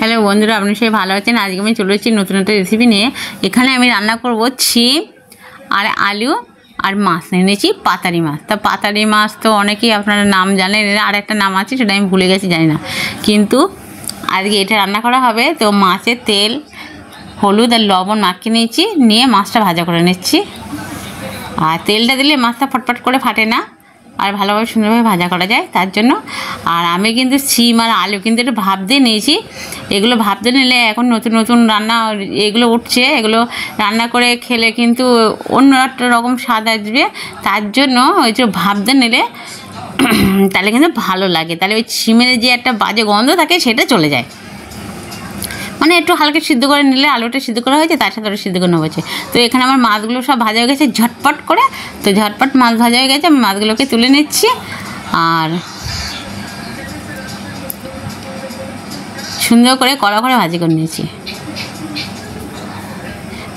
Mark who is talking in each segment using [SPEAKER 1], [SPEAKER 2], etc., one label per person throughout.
[SPEAKER 1] Hello বন্ধুরা, আপনি সবাই ভালো আছেন। আজকে আমি চলে এসেছি নতুন একটা রেসিপি নিয়ে। এখানে আমি রান্না করব ছিম আর আলু আর মাছ এনেছি, পাতারি মাছ। তা পাতারি মাছ তো অনেকেই আপনারা নাম জানেন, আর একটা নাম আছে সেটা আমি ভুলে গেছি, জানি না, কিন্তু আজকে এটা রান্না করা হবে। তো মাছের তেল, হলুদ আর লবণ মাখিয়ে নিয়েছি, নিয়ে মাছটা ভাজা করে নিচ্ছি। আর তেলটা দিলে মাছটা ফটফট করে ফাটে না, আর ভালোভাবে সুন্দরভাবে ভাজা করা যায় তার জন্য। আর আমি কিন্তু সিম আর আলু কিন্তু একটু ভাপ দিয়ে নিয়েছি। এগুলো ভাপ দিয়ে নিলে এখন নতুন নতুন রান্না এগুলো উঠছে, এগুলো রান্না করে খেলে কিন্তু অন্য একটা রকম স্বাদ আসবে। তার জন্য ওই যে ভাপ দিয়ে নিলে তাহলে কিন্তু ভালো লাগে, তাহলে ওই সিমের যে একটা বাজে গন্ধ থাকে সেটা চলে যায়। মানে একটু হালকা সিদ্ধ করে নিলে, আলুটা সিদ্ধ করা হয়েছে, তার সাথে ওটা সিদ্ধ করে নেওয়া হয়েছে। তো এখানে আমার মাছগুলো সব ভাজা হয়ে গেছে ঝটপট করে। তো ঝটপট মাছ ভাজা হয়ে গেছে, আমি মাছগুলোকে তুলে নিচ্ছি আর সুন্দর করে কড়া করে ভাজি করে নিয়েছি।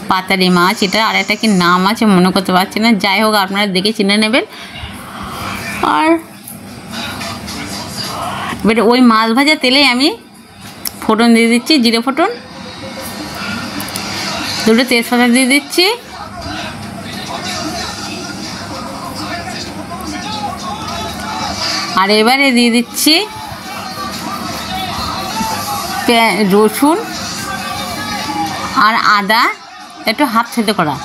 [SPEAKER 1] পাতারি মাছ, এটা আর একটা কি নাম আছে মনে করতে পারছি না, যাই হোক আপনারা দেখে চিনে নেবেন। আর এবার ওই মাছ ভাজা তেলেই আমি ফোড়ন দিয়ে দিচ্ছি, জিরে ফোড়ন, দুটো তেজপাতা দিয়ে দিচ্ছি, আর এবারে দিয়ে দিচ্ছি রসুন আর আদা একটু হাফ থেতো করা,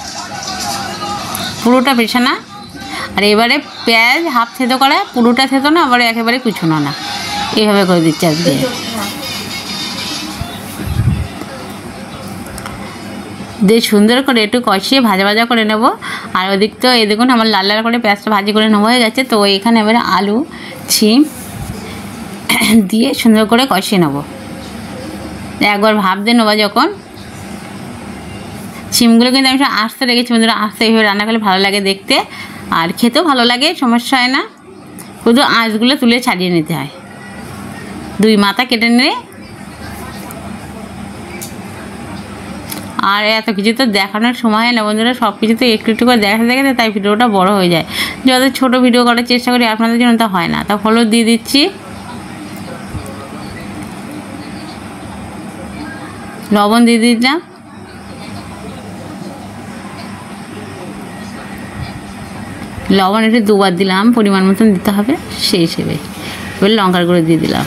[SPEAKER 1] পুরোটা পেছানো না। আর এবারে পেঁয়াজ হাফ থেতো করা, পুরোটা থেতো না, আবার একেবারে কুচোনো না, এইভাবে করে দিচ্ছি আজকে। দিয়ে সুন্দর করে একটু কষিয়ে ভাজা ভাজা করে নেব। আর ওদিক তো এই দেখুন আমার লাল লাল করে পেঁয়াজটা ভাজি করে নেওয়া হয়ে গেছে। তো এখানে এবারে আলু ছিম দিয়ে সুন্দর করে কষিয়ে নেব। একবার ভাপ দিয়ে নেবো যখন, ছিমগুলো কিন্তু আমি সব আস্তে রেখেছি বন্ধুরা। আস্তে এইভাবে রান্না করলে ভালো লাগে দেখতে, আর খেতেও ভালো লাগে, সমস্যা হয় না। শুধু আঁশগুলো তুলে ছাড়িয়ে নিতে হয়, দুই মাথা কেটে নিয়ে। আর এত কিছু তো দেখানোর সময় হয় না বন্ধুরা, সব কিছু তো একটু একটু করে দেখাতে দেখাতে তাই ভিডিওটা বড় হয়ে যায়। যত ছোটো ভিডিও করার চেষ্টা করি আপনাদের জন্য তা হয় না। তা হলুদ দিয়ে দিচ্ছি, লবণ দিয়ে দিলাম, লবণ একটু দুবার দিলাম, পরিমাণ মতন দিতে হবে সেই হিসেবে। এবার লঙ্কার গুঁড়ো দিয়ে দিলাম,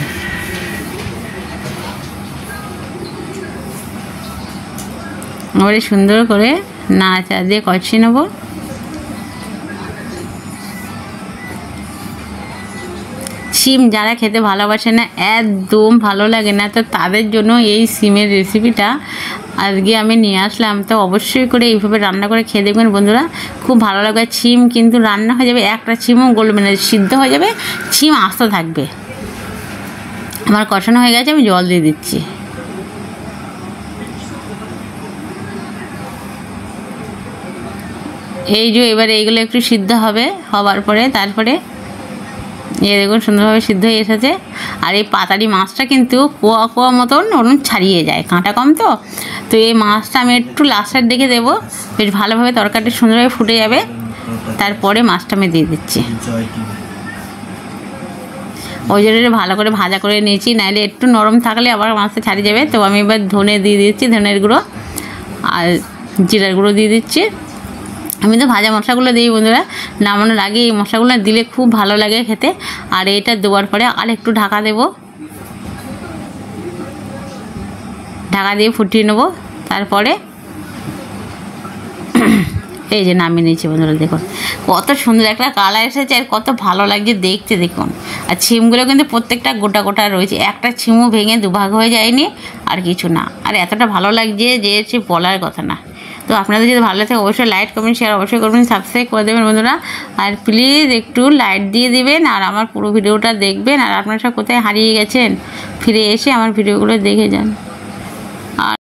[SPEAKER 1] এবারে সুন্দর করে নাড়াচাড়া দিয়ে কষিয়ে নেব। সিম যারা খেতে ভালোবাসে না, একদম ভালো লাগে না, তো তাদের জন্য এই সিমের রেসিপিটা আজকে আমি নিয়ে আসলাম। তো অবশ্যই করে এইভাবে রান্না করে খেয়ে দেখবেন বন্ধুরা, খুব ভালো লাগবে। সিম কিন্তু রান্না হয়ে যাবে, একটা সিমও গলবে না, সিদ্ধ হয়ে যাবে, সিম আস্ত থাকবে। আমার কষানো হয়ে গেছে, আমি জল দিয়ে দিচ্ছি। এই যে এবারে এইগুলো একটু সিদ্ধ হবে, হবার পরে তারপরে এই দেখুন সুন্দরভাবে সিদ্ধ হয়ে এসেছে। আর এই পাতারি মাছটা কিন্তু কোয়া কোয়া মতন ওরকম ছাড়িয়ে যায়, কাঁটা কম তো। তো এই মাছটা আমি একটু লাস্টের দিকে দেবো, বেশ ভালোভাবে তরকারিটা সুন্দরভাবে ফুটে যাবে, তারপরে মাছটা আমি দিয়ে দিচ্ছি। ওই জন্য ভালো করে ভাজা করে নিয়েছি, নাহলে একটু নরম থাকলে আবার মাছটা ছাড়িয়ে যাবে। তো আমি এবার ধনে দিয়ে দিচ্ছি, ধনের গুঁড়ো আর জিরার গুঁড়ো দিয়ে দিচ্ছি। আমি তো ভাজা মশলাগুলো দিই বন্ধুরা, নামানোর আগে এই মশলাগুলো দিলে খুব ভালো লাগে খেতে। আর এটা দেওয়ার পরে আর একটু ঢাকা দেব, ঢাকা দিয়ে ফুটিয়ে নেব। তারপরে এই যে নামিয়ে নিয়েছি বন্ধুরা, দেখুন কত সুন্দর একটা কালার এসেছে, আর কত ভালো লাগছে দেখতে দেখুন। আর ছিমগুলো কিন্তু প্রত্যেকটা গোটা গোটা রয়েছে, একটা ছিমও ভেঙে দুভাগ হয়ে যায়নি আর কিছু না। আর এতটা ভালো লাগছে যে সে বলার কথা না। তো আপনাদের যদি ভালো লাগে অবশ্যই লাইক কমেন্ট শেয়ার অবশ্যই করবেন, সাবস্ক্রাইব করে দেবেন বন্ধুরা। আর প্লিজ একটু লাইক দিয়ে দিবেন, আর আমার পুরো ভিডিওটা দেখবেন। আর আপনারা সব কোথায় হারিয়ে গেছেন, ফিরে এসে আমার ভিডিওগুলো দেখে যান।